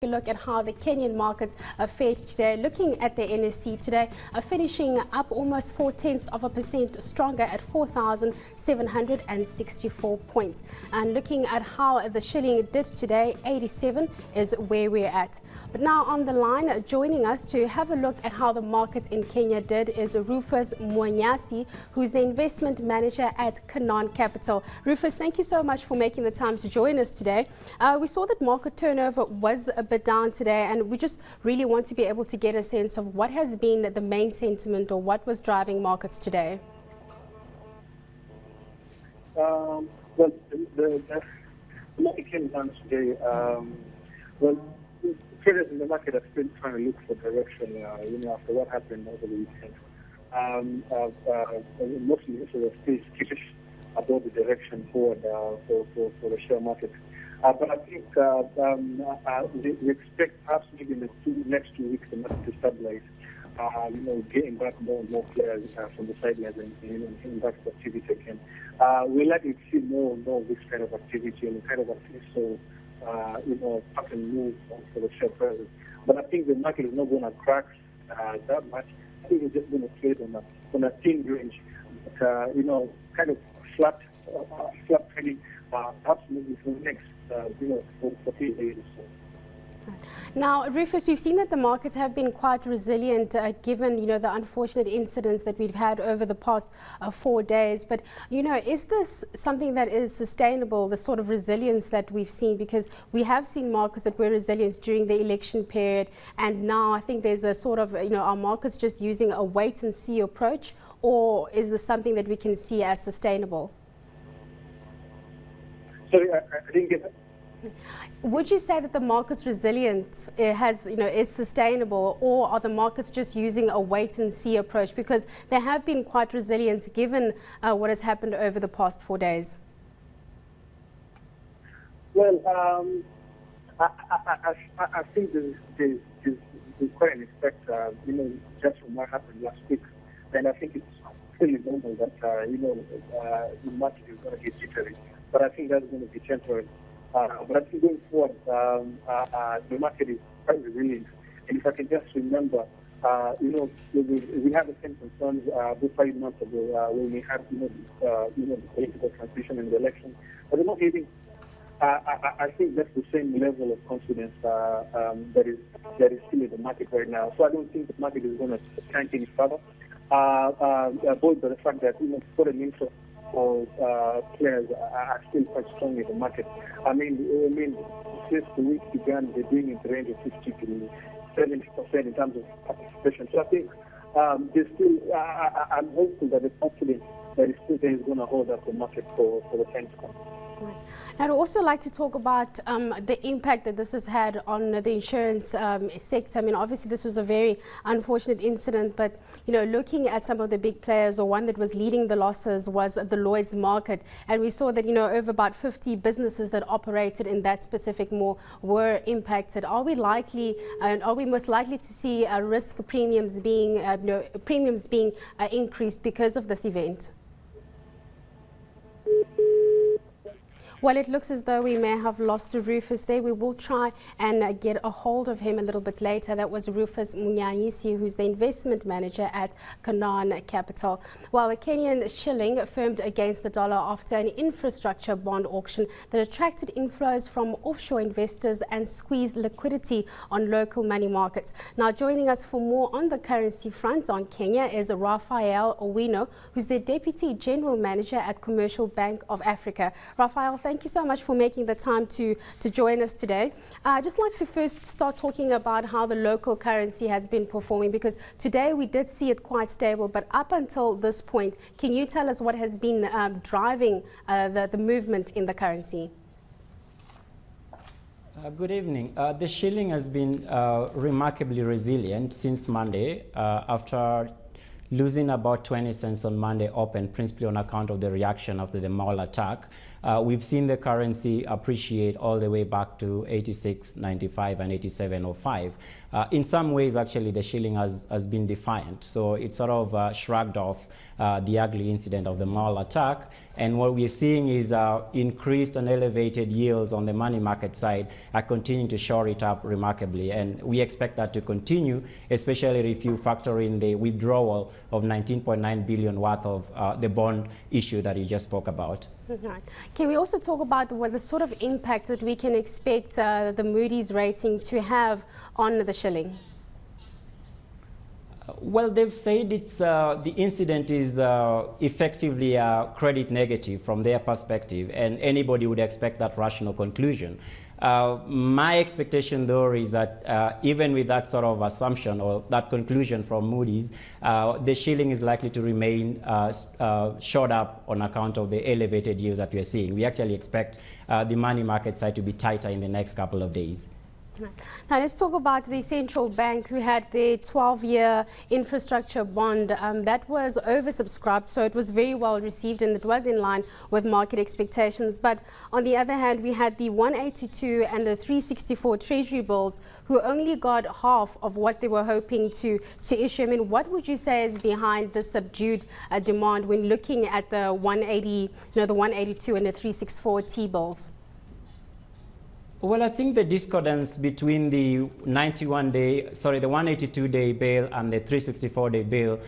A look at how the Kenyan markets fared today. Looking at the NSE today, finishing up almost 0.4% stronger at 4,764 points. And looking at how the shilling did today, 87 is where we're at. But now on the line, joining us to have a look at how the markets in Kenya did is Rufus Mwanyasi, who's the investment manager at Canaan Capital. Rufus, thank you so much for making the time to join us today. We saw that market turnover was a bit down today, and we just really want to be able to get a sense of what has been the main sentiment or what was driving markets today. Well, the market came down today. Traders in the market are still trying to look for direction, after what happened over the weekend. Mostly sort of still skittish about the direction forward for the share market. But I think we expect perhaps maybe in the next 2 weeks the market to stabilize. Getting back more and more players from the sidelines and getting back to activity again. We're likely to see more and more of this kind of activity and kind of pattern move for the share prices. But I think the market is not going to crack that much. I think it's just going to trade on a thin range, but, kind of flat trading, perhaps maybe for the next, for 3 days or so. Now, Rufus, we've seen that the markets have been quite resilient given, the unfortunate incidents that we've had over the past 4 days. But, is this something that is sustainable, the sort of resilience that we've seen? Because we have seen markets that were resilient during the election period. And now I think there's a sort of, are markets just using a wait and see approach? Or is this something that we can see as sustainable? Sorry, I didn't get that. Would you say that the market's resilience is sustainable, or are the markets just using a wait and see approach? Because they have been quite resilient given what has happened over the past 4 days. Well, I think there's quite an effect, just from what happened last week. And I think it's pretty normal that, the market is going to get jittery. But I think that's going to be temporary. But I think going forward, the market is quite resilient. And if I can just remember, we had the same concerns about 5 months ago when we had, the political transition and the election. But I'm not getting, I think that's the same level of confidence that is still in the market right now. So I don't think the market is going to tank any further. Both by the fact that, foreign interest for players are still quite strong in the market. I mean, since the week began, they're doing in the range of 50 to 70% in terms of participation. So I think there's still, I'm hopeful that the confidence that is still there is going to hold up the market for the time to come. Now, I'd also like to talk about the impact that this has had on the insurance sector. I mean, obviously, this was a very unfortunate incident, but, looking at some of the big players, or one that was leading the losses was the Lloyd's market. And we saw that, over about 50 businesses that operated in that specific mall were impacted. Are we most likely to see risk premiums being, increased because of this event? Well, it looks as though we may have lost Rufus there. We will try and get a hold of him a little bit later. That was Rufus Mwanyasi, who's the investment manager at Canaan Capital. While the Kenyan shilling firmed against the dollar after an infrastructure bond auction that attracted inflows from offshore investors and squeezed liquidity on local money markets. Now, joining us for more on the currency front on Kenya is Raphael Owino, who's the Deputy General Manager at Commercial Bank of Africa. Raphael, thank you so much for making the time to join us today. I'd just like to first start talking about how the local currency has been performing, because today we did see it quite stable, but up until this point, can you tell us what has been driving the movement in the currency? Good evening. The shilling has been remarkably resilient since Monday after losing about 20 cents on Monday open, principally on account of the reaction after the mall attack. we've seen the currency appreciate all the way back to 86.95 and 87.05. In some ways, actually, the shilling has been defiant. So it sort of shrugged off the ugly incident of the mall attack. And what we're seeing is increased and elevated yields on the money market side are continuing to shore it up remarkably. And we expect that to continue, especially if you factor in the withdrawal of 19.9 billion worth of the bond issue that you just spoke about. Right. Can we also talk about what the sort of impact that we can expect the Moody's rating to have on the shilling? Well, they've said it's the incident is effectively credit negative from their perspective, and anybody would expect that rational conclusion. My expectation, though, is that even with that sort of assumption or that conclusion from Moody's, the shilling is likely to remain shored up on account of the elevated yields that we're seeing. We actually expect the money market side to be tighter in the next couple of days. Now let's talk about the central bank, who had their 12-year infrastructure bond that was oversubscribed, so it was very well received and it was in line with market expectations. But on the other hand, we had the 182 and the 364 treasury bills, who only got half of what they were hoping to issue. I mean, what would you say is behind the subdued demand when looking at the 180, the 182 and the 364 T-bills? Well, I think the discordance between the 182-day bill and the 364-day bill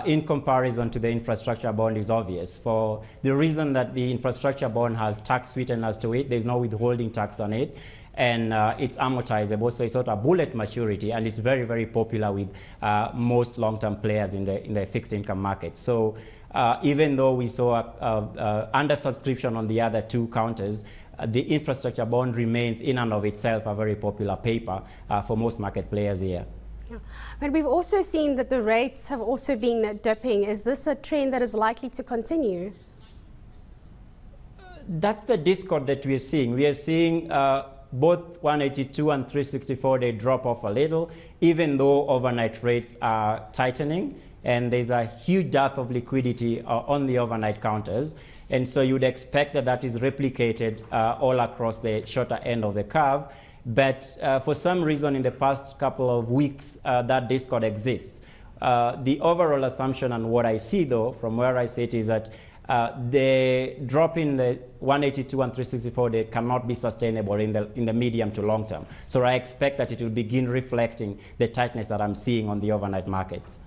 in comparison to the infrastructure bond is obvious, for the reason that the infrastructure bond has tax sweeteners to it. There's no withholding tax on it, and it's amortizable, so it's sort of bullet maturity, and it's very, very popular with most long-term players in the fixed income market. So even though we saw undersubscription on the other two counters, the infrastructure bond remains in and of itself a very popular paper for most market players here. Yeah. But we've also seen that the rates have also been dipping. Is this a trend that is likely to continue? That's the discord that we're seeing. We are seeing both 182 and 364-day drop off a little, even though overnight rates are tightening, and there's a huge dearth of liquidity on the overnight counters. And so you'd expect that that is replicated all across the shorter end of the curve. But for some reason in the past couple of weeks, that discord exists. The overall assumption and what I see, though, from where I sit, is that the drop in the 182 and 364-day cannot be sustainable in the medium to long term. So I expect that it will begin reflecting the tightness that I'm seeing on the overnight markets.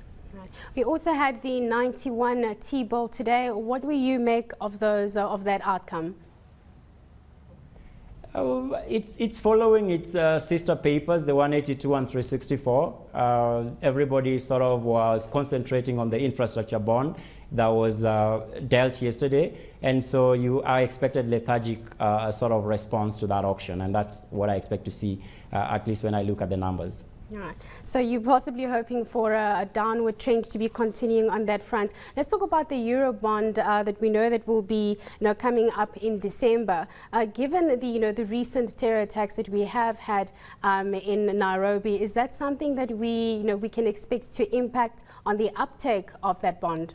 We also had the 91 T-bill today. What will you make of those of that outcome? It's following its sister papers, the 182 and 364. Everybody sort of was concentrating on the infrastructure bond that was dealt yesterday, and so I expected lethargic sort of response to that auction, and that's what I expect to see, at least when I look at the numbers. Right. So you're possibly hoping for a downward trend to be continuing on that front. Let's talk about the Euro bond that we know that will be coming up in December. Given the recent terror attacks that we have had in Nairobi, is that something that we can expect to impact on the uptake of that bond?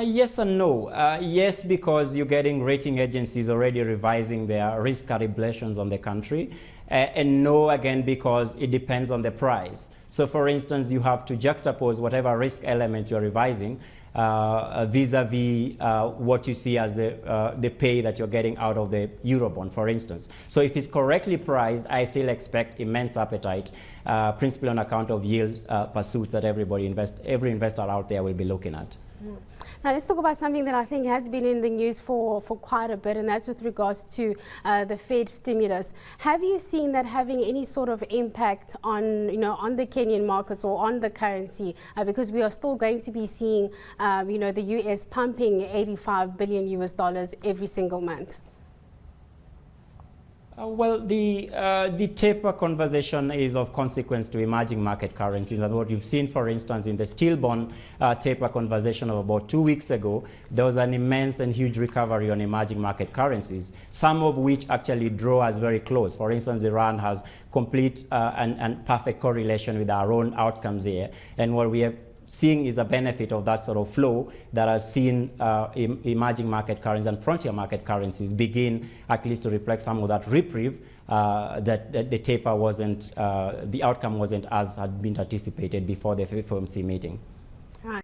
Yes and no. Yes, because you're getting rating agencies already revising their risk calibrations on the country. And no, again, because it depends on the price. So, for instance, you have to juxtapose whatever risk element you're revising vis-a-vis what you see as the pay that you're getting out of the Eurobond, for instance. So if it's correctly priced, I still expect immense appetite, principally on account of yield pursuits that every investor out there will be looking at. Now let's talk about something that I think has been in the news for quite a bit, and that's with regards to the Fed stimulus. Have you seen that having any sort of impact on on the Kenyan markets or on the currency? Because we are still going to be seeing the US pumping $85 billion every single month. Well, the taper conversation is of consequence to emerging market currencies. And what you've seen, for instance, in the steel bond taper conversation of about 2 weeks ago, there was an immense and huge recovery on emerging market currencies, some of which actually draw us very close. For instance, Iran has complete and perfect correlation with our own outcomes here. And what we are seeing is a benefit of that sort of flow that has seen emerging market currencies and frontier market currencies begin at least to reflect some of that reprieve that the taper wasn't, the outcome wasn't as had been anticipated before the FOMC meeting.